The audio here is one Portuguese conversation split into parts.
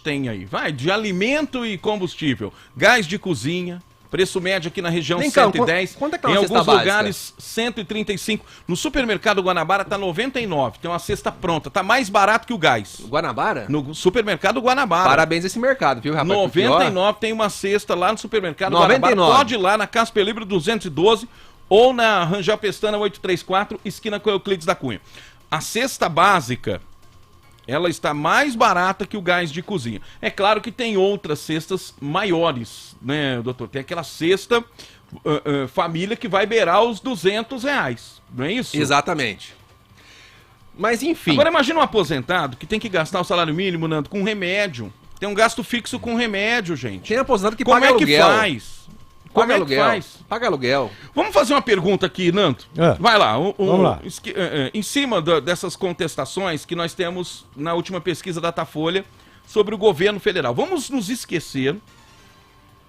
tem aí? Vai, de alimento e combustível. Gás de cozinha, preço médio aqui na região Vem cá, 110. quanto é que é em uma alguns cesta básica? lugares, 135. No supermercado Guanabara tá 99. Tem uma cesta pronta. Tá mais barato que o gás. Guanabara? No supermercado Guanabara. Parabéns a esse mercado, viu, rapaz? 99 tem uma cesta lá no supermercado 99. Guanabara. Pode ir lá na Casper Libre 212 ou na Rangel Pestana 834, esquina com Euclides da Cunha. A cesta básica, ela está mais barata que o gás de cozinha. É claro que tem outras cestas maiores, né, doutor? Tem aquela cesta família que vai beirar os R$200, não é isso? Exatamente. Mas enfim. Agora imagina um aposentado que tem que gastar o salário mínimo, Nando, com remédio. Tem um gasto fixo com remédio, gente. Tem aposentado que Como paga é que aluguel. faz? Como Paga é aluguel. que faz? Paga aluguel. Vamos fazer uma pergunta aqui, Nando. Vai lá. Vamos lá. Em cima dessas contestações que nós temos na última pesquisa da Datafolha sobre o governo federal. Vamos nos esquecer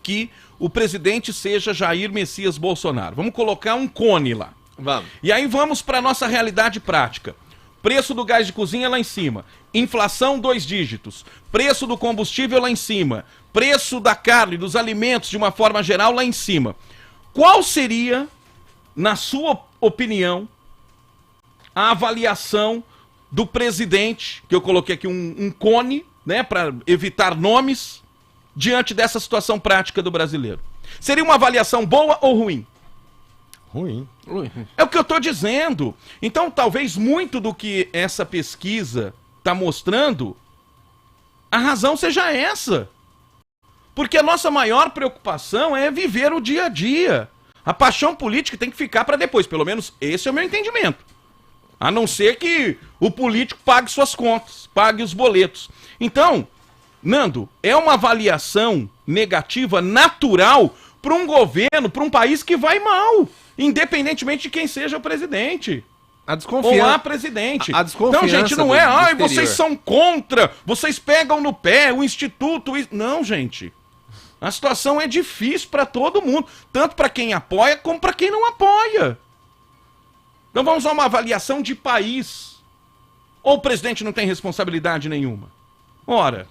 que o presidente seja Jair Messias Bolsonaro. Vamos colocar um cone lá. Vamos. E aí vamos para nossa realidade prática. Preço do gás de cozinha lá em cima. Inflação 2 dígitos. Preço do combustível lá em cima. Preço da carne, dos alimentos de uma forma geral lá em cima. Qual seria, na sua opinião, a avaliação do presidente, que eu coloquei aqui um cone, né, para evitar nomes, diante dessa situação prática do brasileiro? Seria uma avaliação boa ou ruim? Ruim. É o que eu estou dizendo. Então, talvez muito do que essa pesquisa está mostrando, a razão seja essa. Porque a nossa maior preocupação é viver o dia a dia. A paixão política tem que ficar para depois. Pelo menos esse é o meu entendimento. A não ser que o político pague suas contas, pague os boletos. Então, Nando, é uma avaliação negativa natural para um governo, para um país que vai mal, independentemente de quem seja o presidente. A desconfiança. Ou a presidente. A desconfiança. Então, gente, não do é, exterior. vocês são contra, vocês pegam no pé, o instituto... Não, gente. A situação é difícil para todo mundo, tanto para quem apoia como para quem não apoia. Então vamos a uma avaliação de país. Ou o presidente não tem responsabilidade nenhuma? Ora.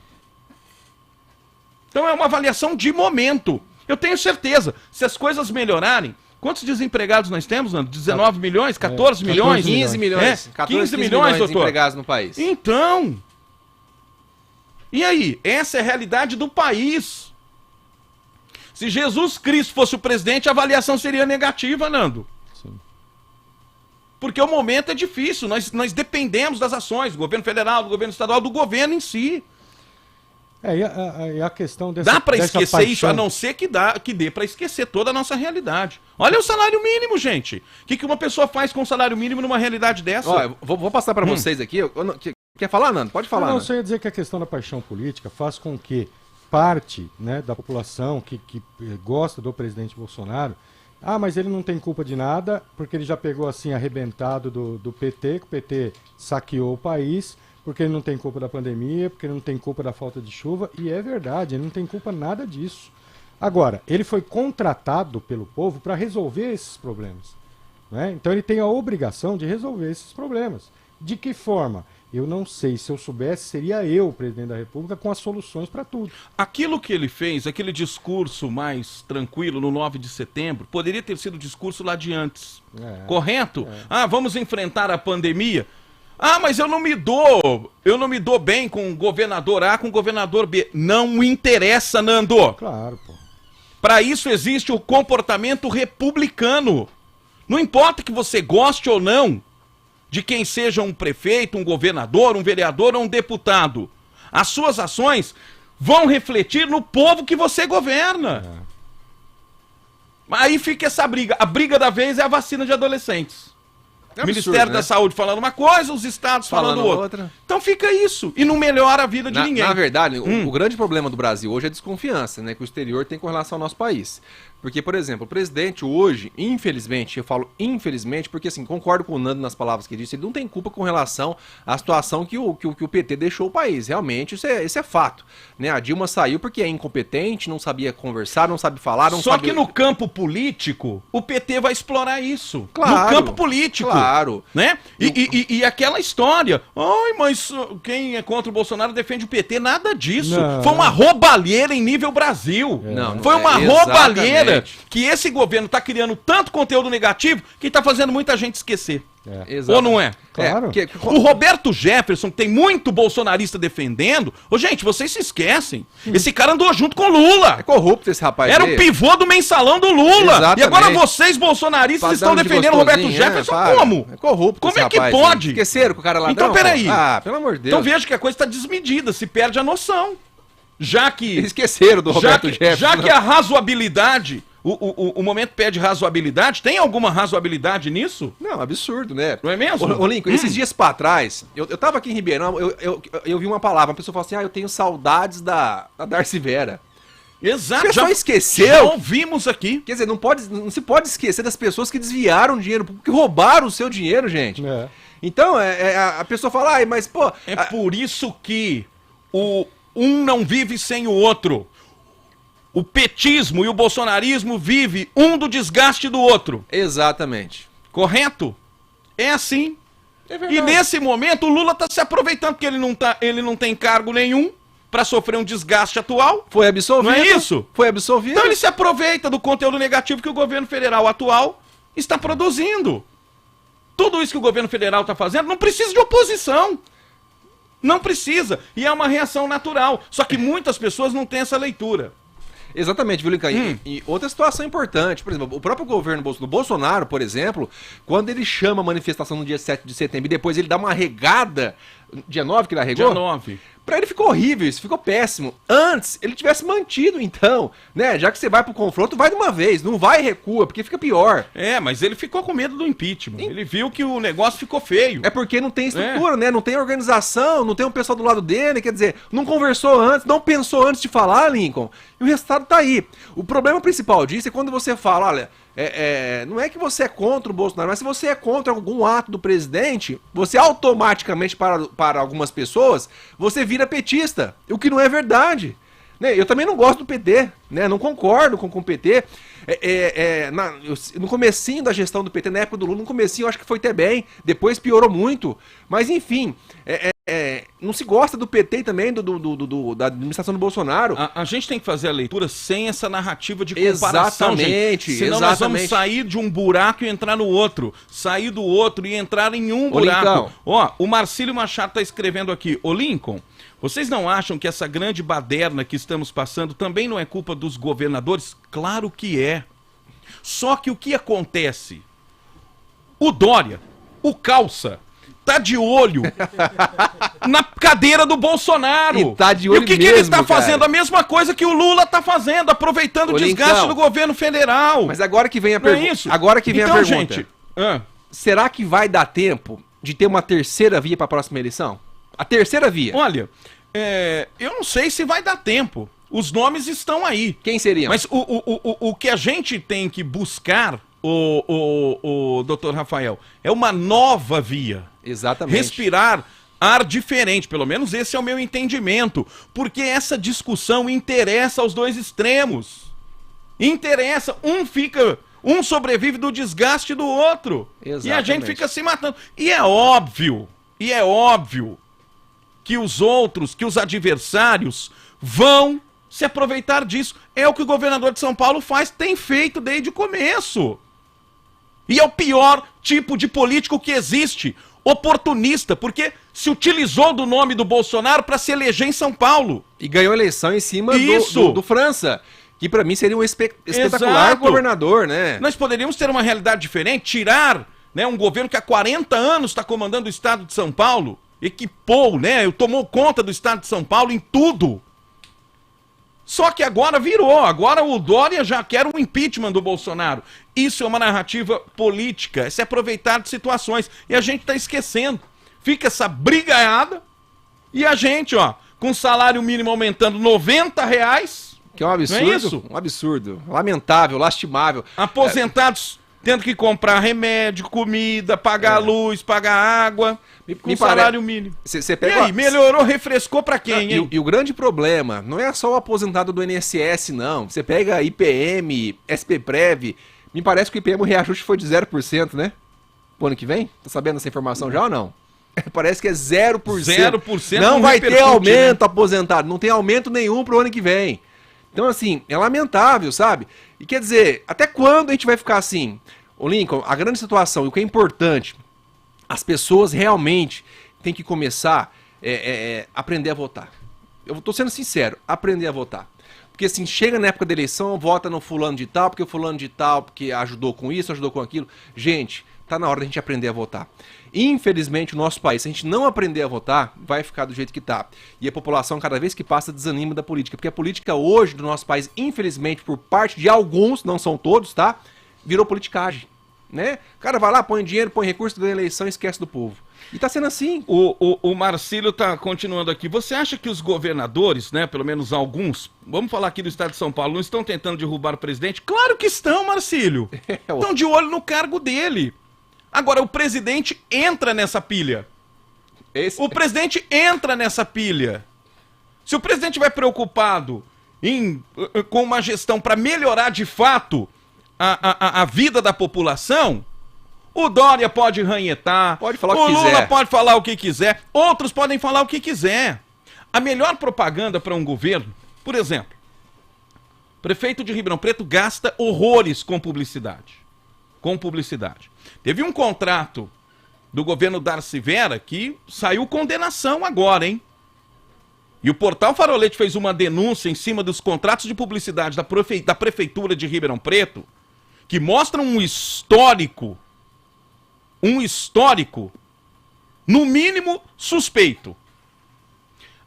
Então é uma avaliação de momento. Eu tenho certeza, se as coisas melhorarem... Quantos desempregados nós temos, Nando? 19 milhões? 14 milhões? 15 milhões. 15 milhões, doutor. Desempregados no país. Então... E aí? Essa é a realidade do país. Se Jesus Cristo fosse o presidente, a avaliação seria negativa, Nando. Sim. Porque o momento é difícil, nós dependemos das ações do governo federal, do governo estadual, do governo em si. E a questão dessa... Dá pra esquecer paixão... isso, a não ser que dê pra esquecer toda a nossa realidade. Olha o salário mínimo, gente. O que uma pessoa faz com o salário mínimo numa realidade dessa? Ó, vou passar pra vocês aqui. Quer falar, Nando? Pode falar, Não, Nando. só ia dizer que a questão da paixão política faz com que parte, né, da população que gosta do presidente Bolsonaro, mas ele não tem culpa de nada, porque ele já pegou assim arrebentado do PT, que o PT saqueou o país, porque ele não tem culpa da pandemia, porque ele não tem culpa da falta de chuva, e é verdade, ele não tem culpa nada disso. Agora, ele foi contratado pelo povo para resolver esses problemas, né? Então ele tem a obrigação de resolver esses problemas. De que forma? Eu não sei. Se eu soubesse, seria eu o presidente da República com as soluções para tudo. Aquilo que ele fez, aquele discurso mais tranquilo no 9 de setembro, poderia ter sido o discurso lá de antes. Correto? Vamos enfrentar a pandemia. Mas eu não me dou bem com o governador A, com o governador B. Não interessa, Nando. Claro, pô. Para isso existe o comportamento republicano. Não importa que você goste ou não de quem seja um prefeito, um governador, um vereador ou um deputado. As suas ações vão refletir no povo que você governa. Aí fica essa briga. A briga da vez é a vacina de adolescentes. O Ministério da Saúde falando uma coisa, os estados falando outra. Então fica isso. E não melhora a vida de ninguém. Na verdade, o grande problema do Brasil hoje é a desconfiança, né, que o exterior tem com relação ao nosso país. Porque, por exemplo, o presidente hoje, infelizmente, eu falo infelizmente, porque assim, concordo com o Nando nas palavras que disse, ele não tem culpa com relação à situação que o PT deixou o país. Realmente, isso é fato. Né? A Dilma saiu porque é incompetente, não sabia conversar, não sabe falar, não Só sabe... que no campo político, o PT vai explorar isso. Claro, no campo político. Claro. Né? E aquela história, ai, mas quem é contra o Bolsonaro defende o PT, nada disso. Não. Foi uma roubalheira em nível Brasil. Não Foi uma é, roubalheira exatamente. que esse governo tá criando tanto conteúdo negativo que tá fazendo muita gente esquecer. Exato. Ou não é? Claro. O Roberto Jefferson, que tem muito bolsonarista defendendo, ô gente, vocês se esquecem. Esse cara andou junto com o Lula. É corrupto esse rapaz. Era aí. o pivô do mensalão do Lula. Exatamente. E agora vocês, bolsonaristas, estão Padrão de defendendo o Roberto gostosinho, Jefferson para. como? É corrupto Como esse é que rapaz, pode? hein? Esqueceram que o cara lá Então, peraí. Ah, pelo amor de Deus. Então veja que a coisa está desmedida, se perde a noção. Já que... Esqueceram do Roberto Jefferson. Já que a razoabilidade... O momento pede razoabilidade. Tem alguma razoabilidade nisso? Não, absurdo, né? Não é mesmo? Ô, Lincoln, esses dias pra trás, eu tava aqui em Ribeirão, eu vi uma palavra, uma pessoa falou assim, eu tenho saudades da Darcy Vera. Exato. A pessoa esqueceu. Já ouvimos aqui. Quer dizer, não se pode esquecer das pessoas que desviaram dinheiro, que roubaram o seu dinheiro, gente. É. Então, a pessoa fala, ai, mas, pô... É por isso que um não vive sem o outro. O petismo e o bolsonarismo vive um do desgaste do outro. Exatamente. Correto? É assim. É verdade. E nesse momento o Lula está se aproveitando porque ele não tem cargo nenhum para sofrer um desgaste atual. Foi absolvido. Não é isso? Foi absolvido. Então ele se aproveita do conteúdo negativo que o governo federal atual está produzindo. Tudo isso que o governo federal está fazendo não precisa de oposição. Não precisa. E é uma reação natural. Só que muitas pessoas não têm essa leitura. Exatamente, viu, Lincoln? E outra situação importante, por exemplo, o próprio governo do Bolsonaro, por exemplo, quando ele chama a manifestação no dia 7 de setembro e depois ele dá uma regada, dia 9 que ele arregou? Dia 9. Pra ele ficou horrível isso, ficou péssimo. Antes, ele tivesse mantido, então, né? Já que você vai pro confronto, vai de uma vez, não vai e recua, porque fica pior. É, mas ele ficou com medo do impeachment. Ele viu que o negócio ficou feio. É porque não tem estrutura, né? Não tem organização, não tem um pessoal do lado dele, quer dizer, não conversou antes, não pensou antes de falar, Lincoln. E o resultado tá aí. O problema principal disso é quando você fala, olha, não é que você é contra o Bolsonaro, mas se você é contra algum ato do presidente, você automaticamente, para algumas pessoas, você vira petista, o que não é verdade. Né? Eu também não gosto do PT, né? Não concordo com o PT. No comecinho da gestão do PT, na época do Lula, no comecinho eu acho que foi até bem, depois piorou muito. Mas enfim, não se gosta do PT também, da administração do Bolsonaro. A gente tem que fazer a leitura sem essa narrativa de comparação, exatamente, gente. Senão nós vamos sair de um buraco e entrar no outro. Sair do outro e entrar em um buraco. Ó, o Marcílio Machado está escrevendo aqui. Ô Lincoln, vocês não acham que essa grande baderna que estamos passando também não é culpa dos governadores? Claro que é. Só que o que acontece? O Dória, o Calça, tá de olho na cadeira do Bolsonaro. E tá de olho e o que mesmo, ele está cara. fazendo? A mesma coisa que o Lula tá fazendo, aproveitando o desgaste do governo federal. Mas agora que vem a pergunta. Agora que vem a pergunta. Gente, será que vai dar tempo de ter uma terceira via para a próxima eleição? A terceira via. Olha, eu não sei se vai dar tempo. Os nomes estão aí. Quem seriam? Mas o que a gente tem que buscar, o doutor Rafael, é uma nova via. Exatamente. Respirar ar diferente, pelo menos esse é o meu entendimento. Porque essa discussão interessa aos dois extremos. Interessa, um sobrevive do desgaste do outro. Exatamente. E a gente fica se matando. E é óbvio que os outros, que os adversários vão se aproveitar disso. É o que o governador de São Paulo tem feito desde o começo. E é o pior tipo de político que existe, oportunista, porque se utilizou do nome do Bolsonaro para se eleger em São Paulo. E ganhou a eleição em cima do França, que para mim seria um espetacular governador, né? Nós poderíamos ter uma realidade diferente, tirar, né, um governo que há 40 anos está comandando o estado de São Paulo, equipou, né, tomou conta do estado de São Paulo em tudo. Só que agora virou, agora o Dória já quer um impeachment do Bolsonaro. Isso é uma narrativa política, é se aproveitar de situações. E a gente está esquecendo. Fica essa brigaiada e a gente, ó, com o salário mínimo aumentando R$90, Que é um absurdo. Não é isso? Um absurdo. Lamentável, lastimável. Aposentados tendo que comprar remédio, comida, pagar luz, pagar água, com salário mínimo. Você E pega aí, melhorou, refrescou pra quem, hein? E o grande problema não é só o aposentado do INSS, não. Você pega IPM, SPPrev. Me parece que o IPM o reajuste foi de 0%, né? Pro ano que vem? Tá sabendo essa informação já ou não? Parece que é 0%. 0% não vai ter aumento, né? aposentado. Não tem aumento nenhum pro ano que vem. Então, assim, é lamentável, sabe? E quer dizer, até quando a gente vai ficar assim? Ô Lincoln, a grande situação, e o que é importante, as pessoas realmente têm que começar a aprender a votar. Eu tô sendo sincero, aprender a votar. Porque assim, chega na época da eleição, vota no fulano de tal, porque o fulano de tal, porque ajudou com isso, ajudou com aquilo. Gente, tá na hora da gente aprender a votar. Infelizmente, o nosso país, se a gente não aprender a votar, vai ficar do jeito que tá. E a população, cada vez que passa, desanima da política. Porque a política hoje do nosso país, infelizmente, por parte de alguns, não são todos, tá? Virou politicagem, né? O cara vai lá, põe dinheiro, põe recurso, ganha eleição e esquece do povo. E tá sendo assim. O Marcílio tá continuando aqui. Você acha que os governadores, né, pelo menos alguns, vamos falar aqui do estado de São Paulo, não estão tentando derrubar o presidente? Claro que estão, Marcílio. Estão de olho no cargo dele. Agora, o presidente entra nessa pilha. O presidente entra nessa pilha. Se o presidente vai preocupado com uma gestão para melhorar de fato a vida da população, o Dória pode ranhetar, pode falar o que Lula quiser. pode falar o que quiser, outros podem falar o que quiser. A melhor propaganda para um governo, por exemplo, o prefeito de Ribeirão Preto gasta horrores com publicidade. Com publicidade. Teve um contrato do governo Darcy Vera que saiu condenação agora, hein? E o portal Farolete fez uma denúncia em cima dos contratos de publicidade da prefeitura de Ribeirão Preto que mostram um histórico, no mínimo, suspeito.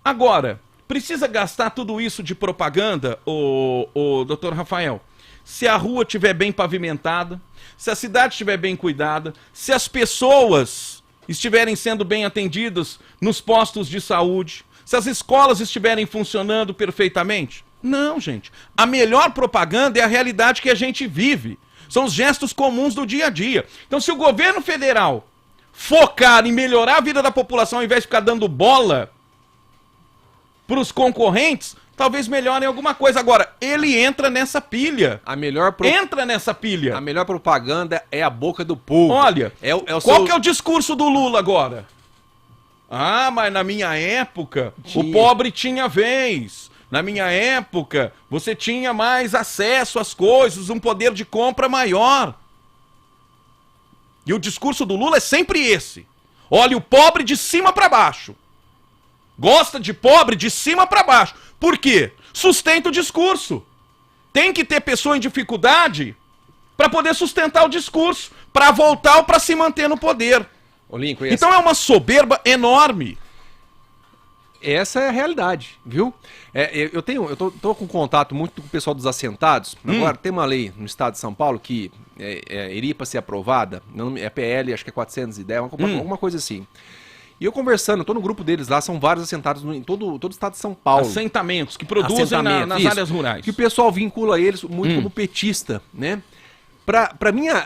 Agora, precisa gastar tudo isso de propaganda, o doutor Rafael? Se a rua estiver bem pavimentada, se a cidade estiver bem cuidada, se as pessoas estiverem sendo bem atendidas nos postos de saúde, se as escolas estiverem funcionando perfeitamente? Não, gente. A melhor propaganda é a realidade que a gente vive. São os gestos comuns do dia a dia. Então, se o governo federal focar em melhorar a vida da população ao invés de ficar dando bola para os concorrentes, talvez melhorem alguma coisa. Agora, ele entra nessa pilha. Entra nessa pilha. A melhor propaganda é a boca do povo. Olha, qual que é o discurso do Lula agora? Ah, mas na minha época, Tinha. o pobre tinha vez. Na minha época, você tinha mais acesso às coisas, um poder de compra maior. E o discurso do Lula é sempre esse. Olha o pobre de cima para baixo. Gosta de pobre de cima para baixo. Por quê? Sustenta o discurso. Tem que ter pessoa em dificuldade para poder sustentar o discurso, para voltar ou para se manter no poder. Ô, Lincoln, então é uma soberba enorme. Essa é a realidade, viu? Eu tô com contato muito com o pessoal dos assentados. Agora, tem uma lei no estado de São Paulo que iria para ser aprovada, é PL, acho que é 410, alguma coisa assim. E eu conversando, tô no grupo deles lá, são vários assentados em todo o estado de São Paulo. Assentamentos que produzem nas áreas rurais. Que o pessoal vincula eles muito como petista, né?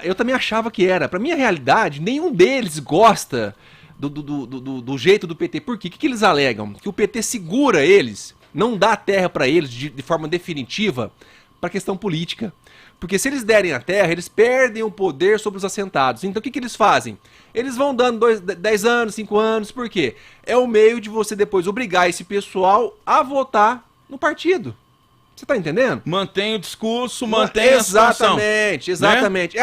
Eu também achava que era. Pra minha realidade, nenhum deles gosta do jeito do PT. Por quê? O que eles alegam? Que o PT segura eles, não dá terra pra eles de forma definitiva pra questão política. Porque se eles derem a terra, eles perdem o poder sobre os assentados. Então o que eles fazem? Eles vão dando 10 anos, 5 anos, por quê? É o meio de você depois obrigar esse pessoal a votar no partido. Você tá entendendo? Mantém o discurso, mantém a situação. Exatamente. Né?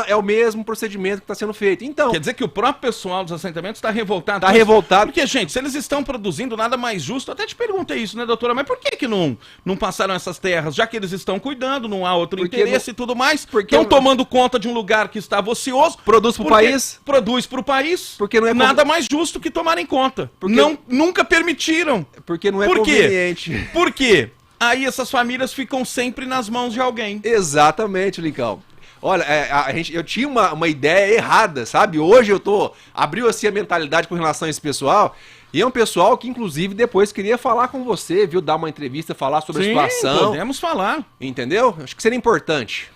É o mesmo procedimento que está sendo feito. Então, quer dizer que o próprio pessoal dos assentamentos está revoltado. Está revoltado. Porque, gente, se eles estão produzindo nada mais justo, até te perguntei isso, né, doutora? Mas por que não passaram essas terras? Já que eles estão cuidando, não há outro interesse e tudo mais. Estão tomando conta de um lugar que estava ocioso. Produz para o país. Produz para o país. Porque não é nada mais justo que tomarem conta. Nunca permitiram. Porque não é conveniente. Por quê? Aí essas famílias ficam sempre nas mãos de alguém. Exatamente, Lincão. Olha, eu tinha uma ideia errada, sabe? Hoje abriu assim a mentalidade com relação a esse pessoal, E é um pessoal que, inclusive, depois queria falar com você, viu? Dar uma entrevista, falar sobre a situação. Podemos falar. Entendeu? Acho que seria importante.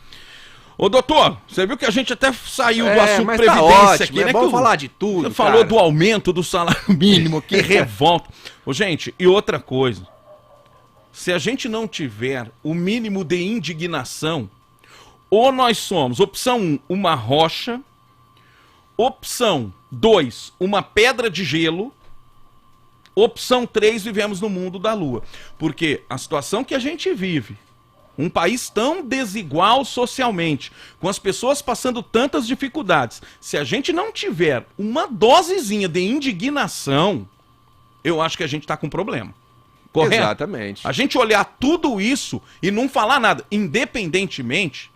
Ô, doutor, você viu que a gente até saiu do assunto mas Previdência tá ótimo, aqui, né? Vamos que falar de tudo, Você falou cara. do aumento do salário mínimo, que revolta. Ô, gente, e outra coisa. Se a gente não tiver o mínimo de indignação, ou nós somos, opção 1, uma rocha, opção 2, uma pedra de gelo, opção 3, vivemos no mundo da lua. Porque a situação que a gente vive, um país tão desigual socialmente, com as pessoas passando tantas dificuldades, se a gente não tiver uma dosezinha de indignação, eu acho que a gente está com problema. Correto? Exatamente. A gente olhar tudo isso e não falar nada, independentemente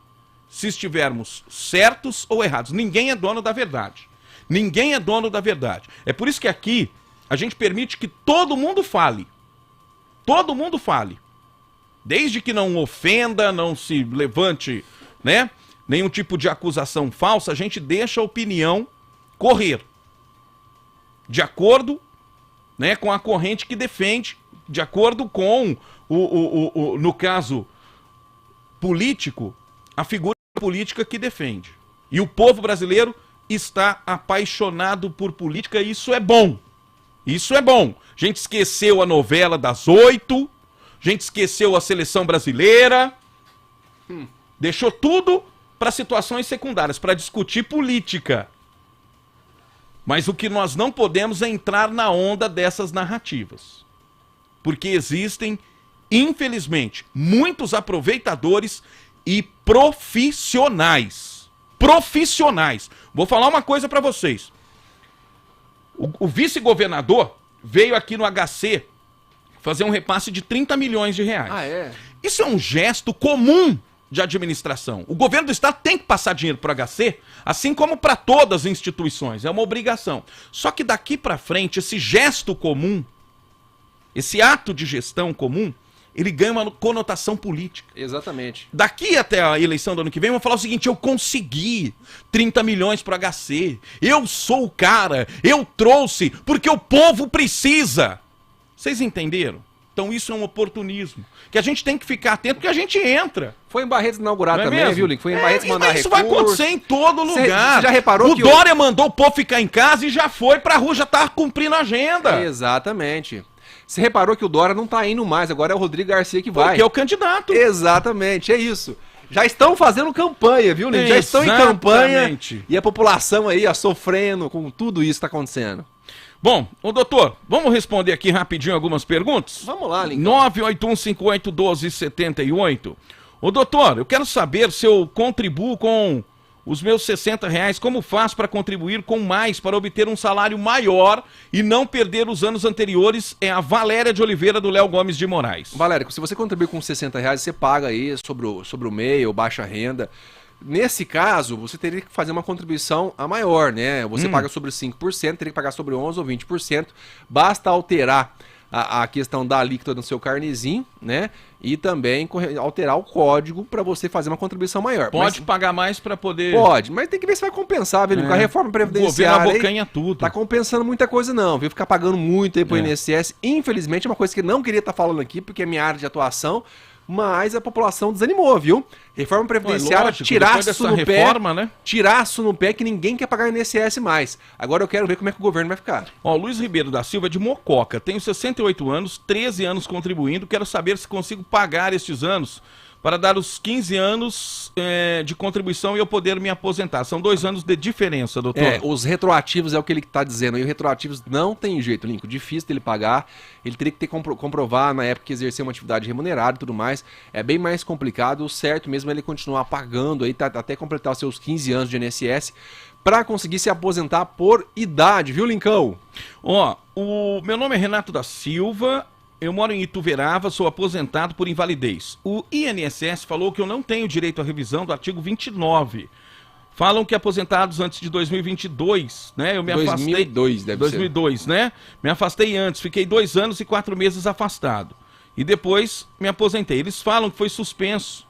se estivermos certos ou errados. Ninguém é dono da verdade. Ninguém é dono da verdade. É por isso que aqui a gente permite que todo mundo fale. Todo mundo fale. Desde que não ofenda, não se levante, né, nenhum tipo de acusação falsa, a gente deixa a opinião correr. De acordo, né, com a corrente que defende, de acordo com, no caso político, a figura política que defende. E o povo brasileiro está apaixonado por política e isso é bom. Isso é bom. A gente esqueceu a novela das 8, a gente esqueceu a seleção brasileira, deixou tudo para situações secundárias, para discutir política. Mas o que nós não podemos é entrar na onda dessas narrativas. Porque existem, infelizmente, muitos aproveitadores e profissionais. Profissionais. Vou falar uma coisa para vocês. O vice-governador veio aqui no HC fazer um repasse de 30 milhões de reais. Ah, é? Isso é um gesto comum de administração. O governo do estado tem que passar dinheiro para o HC, assim como para todas as instituições. É uma obrigação. Só que daqui para frente, esse gesto comum, esse ato de gestão comum, ele ganha uma conotação política. Exatamente. Daqui até a eleição do ano que vem, vamos falar o seguinte: eu consegui 30 milhões para o HC, eu sou o cara, eu trouxe, porque o povo precisa. Vocês entenderam? Então isso é um oportunismo, que a gente tem que ficar atento, porque a gente entra. Foi em Barretos inaugurar Não é também, mesmo? viu, Link? Foi em Barretos mandar mas isso recurso. vai acontecer em todo lugar. Você já reparou o que Dória mandou o povo ficar em casa e já foi pra rua, já tá cumprindo a agenda. Exatamente. Você reparou que o Dória não tá indo mais, agora é o Rodrigo Garcia que vai. Porque é o candidato. Exatamente, é isso. Já estão fazendo campanha, viu, Link? Já estão em campanha Exatamente. e a população aí, ó, sofrendo com tudo isso que tá acontecendo. Bom, ô doutor, vamos responder aqui rapidinho algumas perguntas? Vamos lá, Link. 981581278. Ô doutor, eu quero saber se eu contribuo com os meus R$60, como faço para contribuir com mais, para obter um salário maior e não perder os anos anteriores? É a Valéria de Oliveira, do Léo Gomes de Moraes. Valério, se você contribuir com R$60, você paga aí sobre o MEI ou baixa renda. Nesse caso, você teria que fazer uma contribuição a maior, né? Você paga sobre 5%, teria que pagar sobre 11% ou 20%. Basta alterar a questão da alíquota no seu carnezinho, né? E também alterar o código para você fazer uma contribuição maior. Pode pagar mais para poder... Pode, mas tem que ver se vai compensar, viu? Com a reforma previdenciária, o governo abocanha tudo. Tá compensando muita coisa não, viu? Ficar pagando muito aí pro INSS. Infelizmente é uma coisa que eu não queria estar falando aqui, porque é minha área de atuação, mas a população desanimou, viu? Reforma previdenciária, lógico, tiraço no reforma, pé, né? tiraço no pé que ninguém quer pagar INSS mais. Agora eu quero ver como é que o governo vai ficar. Ó, Luiz Ribeiro da Silva é de Mococa, tenho 68 anos, 13 anos contribuindo, quero saber se consigo pagar estes anos para dar os 15 anos de contribuição e eu poder me aposentar. São 2 anos de diferença, doutor. Os retroativos é o que ele está dizendo. E os retroativos não tem jeito, Lincoln. Difícil dele pagar. Ele teria que comprovar na época que exerceu uma atividade remunerada e tudo mais. É bem mais complicado. O certo mesmo é ele continuar pagando aí, até completar os seus 15 anos de INSS para conseguir se aposentar por idade, viu, Lincão? Ó, o meu nome é Renato da Silva. Eu moro em Ituverava, sou aposentado por invalidez. O INSS falou que eu não tenho direito à revisão do artigo 29. Falam que aposentados antes de 2022, né? Eu me afastei... 2002, deve 2002, né? Me afastei antes, fiquei 2 anos e 4 meses afastado. E depois me aposentei. Eles falam que foi suspenso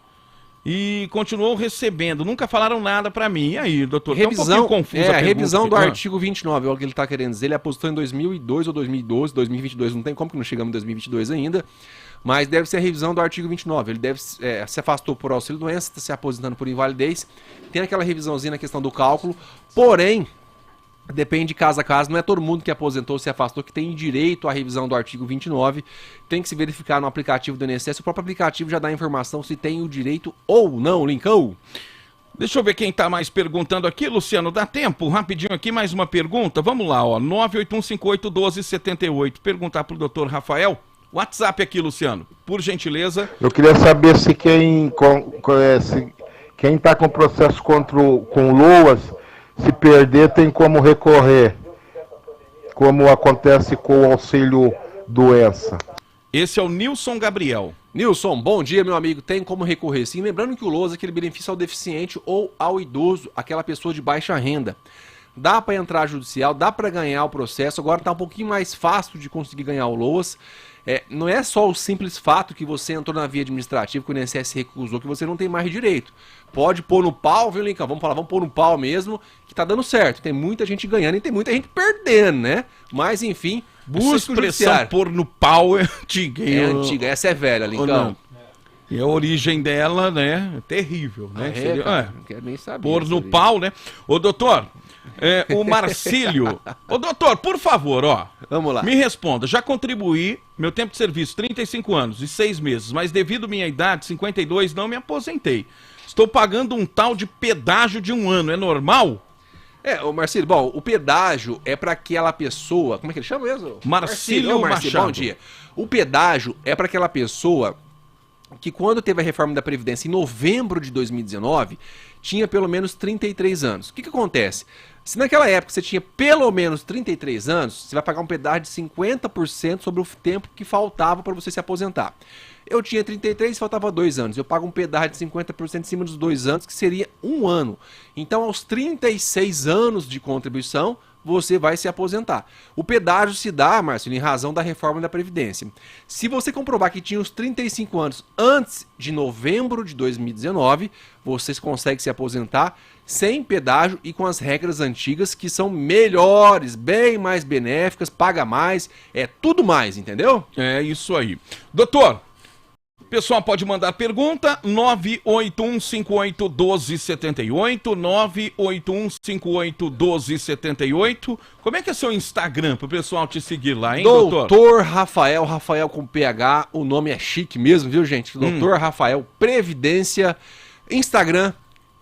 e continuou recebendo. Nunca falaram nada pra mim. E aí, doutor? Tá um Revisão, pouquinho confusa a a revisão do pergunta. artigo 29, é o que ele está querendo dizer. Ele aposentou em 2002 ou 2012, 2022, não tem como que não chegamos em 2022 ainda. Mas deve ser a revisão do artigo 29. Ele deve se afastou por auxílio-doença, está se aposentando por invalidez. Tem aquela revisãozinha na questão do cálculo. Porém, depende de caso a caso. Não é todo mundo que aposentou ou se afastou que tem direito à revisão do artigo 29. Tem que se verificar no aplicativo do INSS. O próprio aplicativo já dá a informação se tem o direito ou não, Lincão. Deixa eu ver quem tá mais perguntando aqui, Luciano. Dá tempo? Rapidinho aqui, mais uma pergunta. Vamos lá, ó. 981581278. Perguntar pro doutor Rafael. WhatsApp aqui, Luciano. Por gentileza. Eu queria saber se quem está com processo com LOAS, se perder, tem como recorrer, como acontece com o auxílio doença. Esse é o Nilson Gabriel. Nilson, bom dia, meu amigo. Tem como recorrer sim. Lembrando que o LOAS é aquele benefício ao deficiente ou ao idoso, aquela pessoa de baixa renda. Dá para entrar judicial, dá para ganhar o processo. Agora está um pouquinho mais fácil de conseguir ganhar o LOAS. Não é só o simples fato que você entrou na via administrativa, que o INSS recusou, que você não tem mais direito. Pode pôr no pau, viu, Lincão? Vamos pôr no pau mesmo, que tá dando certo. Tem muita gente ganhando e tem muita gente perdendo, né? Mas, enfim, busca o judiciário. Pôr no pau é antiga. É antiga, essa é velha, Lincão. E a origem dela, né, é terrível, né? Não quero nem saber. Pôr no pau, né? Ô, doutor, o Marcílio. Ô, doutor, por favor, ó. Vamos lá. Me responda. Já contribuí, meu tempo de serviço, 35 anos e 6 meses, mas devido à minha idade, 52, não me aposentei. Estou pagando um tal de pedágio de 1 ano. É normal? Ô Marcílio, bom, o pedágio é para aquela pessoa... Como é que ele chama mesmo? Marcílio Machado. Bom dia. O pedágio é para aquela pessoa que quando teve a reforma da Previdência em novembro de 2019, tinha pelo menos 33 anos. O que acontece? Se naquela época você tinha pelo menos 33 anos, você vai pagar um pedágio de 50% sobre o tempo que faltava para você se aposentar. Eu tinha 33, faltava 2 anos. Eu pago um pedágio de 50% em cima dos 2 anos, que seria 1 ano. Então, aos 36 anos de contribuição, você vai se aposentar. O pedágio se dá, Márcio, em razão da reforma da Previdência. Se você comprovar que tinha os 35 anos antes de novembro de 2019, você consegue se aposentar sem pedágio e com as regras antigas que são melhores, bem mais benéficas, paga mais, é tudo mais, entendeu? É isso aí. Doutor, o pessoal pode mandar pergunta, 981581278, 981581278. Como é que é seu Instagram pro pessoal te seguir lá, hein, doutor? Doutor Rafael, Rafael com PH, o nome é chique mesmo, viu, gente? Doutor Rafael Previdência, Instagram,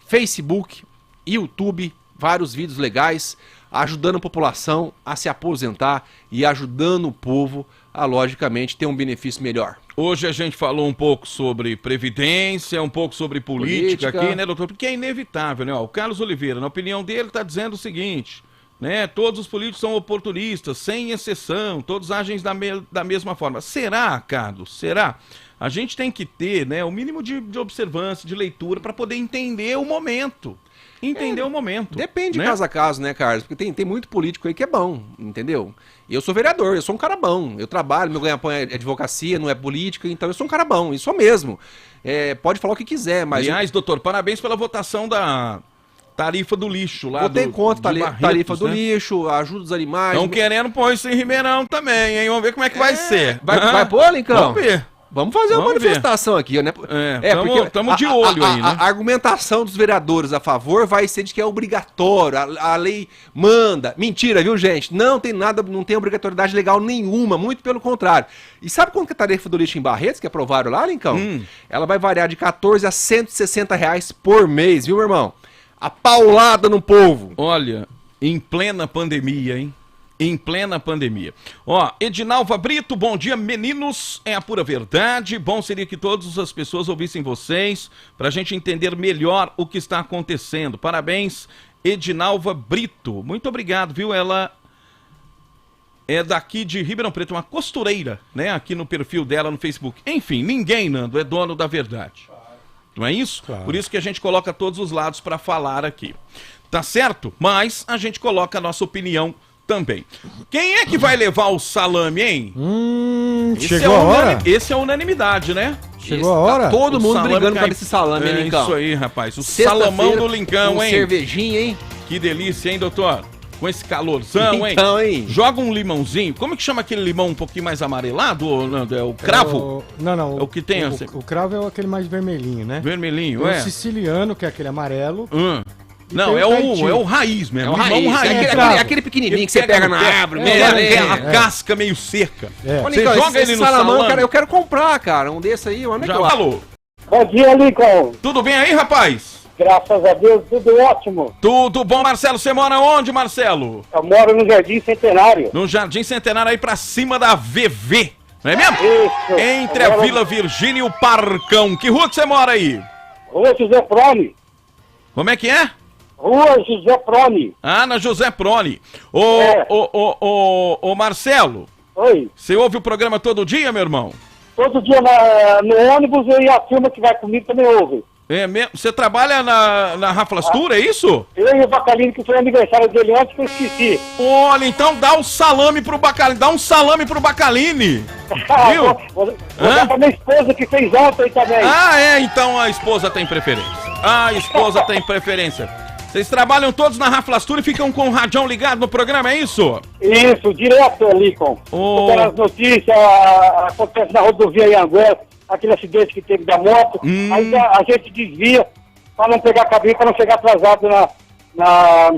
Facebook, YouTube, vários vídeos legais, ajudando a população a se aposentar e ajudando o povo a, logicamente, ter um benefício melhor. Hoje a gente falou um pouco sobre previdência, um pouco sobre política aqui, né, doutor? Porque é inevitável, né? Ó, o Carlos Oliveira, na opinião dele, está dizendo o seguinte, né? Todos os políticos são oportunistas, sem exceção, todos agem da mesma forma. Será, Carlos? Será? A gente tem que ter, né, o mínimo de observância, de leitura, para poder entender o momento. Entender o momento. Depende né? de caso a caso, né, Carlos? Porque tem muito político aí que é bom, entendeu? Eu sou vereador, eu sou um cara bom. Eu trabalho, meu ganha-pão é advocacia, não é política, então eu sou um cara bom, isso mesmo. Pode falar o que quiser, mas... Aliás, doutor, parabéns pela votação da tarifa do lixo lá. Votei contra a tarifa do né? lixo, ajuda dos animais... Estão querendo pôr isso em Ribeirão também, hein? Vamos ver como é que vai ser. Vai pôr, Lincão? Vamos ver. Vamos fazer uma manifestação aqui, né? Porque estamos de olho aí, né? A argumentação dos vereadores a favor vai ser de que é obrigatório, a lei manda. Mentira, viu, gente? Não tem nada, não tem obrigatoriedade legal nenhuma, muito pelo contrário. E sabe quanto que é a tarifa do lixo em Barretos, que aprovaram lá, Lincão? Ela vai variar de 14 a 160 reais por mês, viu, meu irmão? A paulada no povo. Olha, em plena pandemia, hein? Em plena pandemia. Ó, Edinalva Brito, bom dia, meninos, é a pura verdade. Bom seria que todas as pessoas ouvissem vocês, pra gente entender melhor o que está acontecendo. Parabéns, Edinalva Brito. Muito obrigado, viu? Ela é daqui de Ribeirão Preto, uma costureira, né? Aqui no perfil dela no Facebook. Enfim, ninguém, Nando, é dono da verdade. Não é isso? Claro. Por isso que a gente coloca todos os lados pra falar aqui. Tá certo? Mas a gente coloca a nossa opinião também. Quem é que vai levar o salame, hein? Chegou a hora? Esse é unanimidade, né? Chegou a hora? Tá todo O mundo salame brigando por cai- causa desse salame, hein, É Lincão? isso aí, rapaz. O Sexta-feira, salamão do Lincão, com hein? cervejinha, hein? Que delícia, hein, doutor? Com esse calorzão, hein? Então, hein? Joga um limãozinho. Como que chama aquele limão um pouquinho mais amarelado, ô, Nando? É o cravo? Não. É o que tem, O, assim? o cravo é aquele mais vermelhinho, né? Vermelhinho, Tem é? o siciliano, que é aquele amarelo. Não, tem é o o, Tahiti. é o raiz É mesmo. o raiz, limão raiz. aquele pequenininho que você pega na no pé, árvore, é, mesmo, é, hein? a casca meio seca. É. Ô, Você Lincão, joga ele no salame. cara, eu quero comprar, cara, um desse aí, onde é que Já eu acho? falou. Bom dia, Lincoln. Tudo bem aí, rapaz? Graças a Deus, tudo ótimo. Tudo bom, Marcelo? Você mora onde, Marcelo? Eu moro no Jardim Centenário. No Jardim Centenário, aí pra cima da VV. Não é mesmo? Isso. Entre a Eu moro Vila Virgínia e o Parcão. Que rua que você mora aí? Rua José Prone. Como é que é? Rua José Prone. Ah, na José Prone. É. Ô, Marcelo, Oi. você ouve o programa todo dia, meu irmão? Todo dia no ônibus e a turma que vai comigo também ouve. É mesmo? Você trabalha na Raflastura, é isso? Eu e o Bacalini, que foi aniversário dele ontem, que eu esqueci. Olha, então dá um salame pro Bacalini. Dá um salame pro Bacalini. Viu? Vou Hã? dar pra minha esposa que fez ontem também. Ah, é, então a esposa tem preferência. A esposa tem preferência. Vocês trabalham todos na Raflastura e ficam com o radião ligado no programa, é isso? Isso, direto, Lincoln. Ô. Porque as notícias, acontece na rodovia Anhanguera, aquele acidente que teve da moto, aí a gente desvia para não pegar cabine, para não chegar atrasado na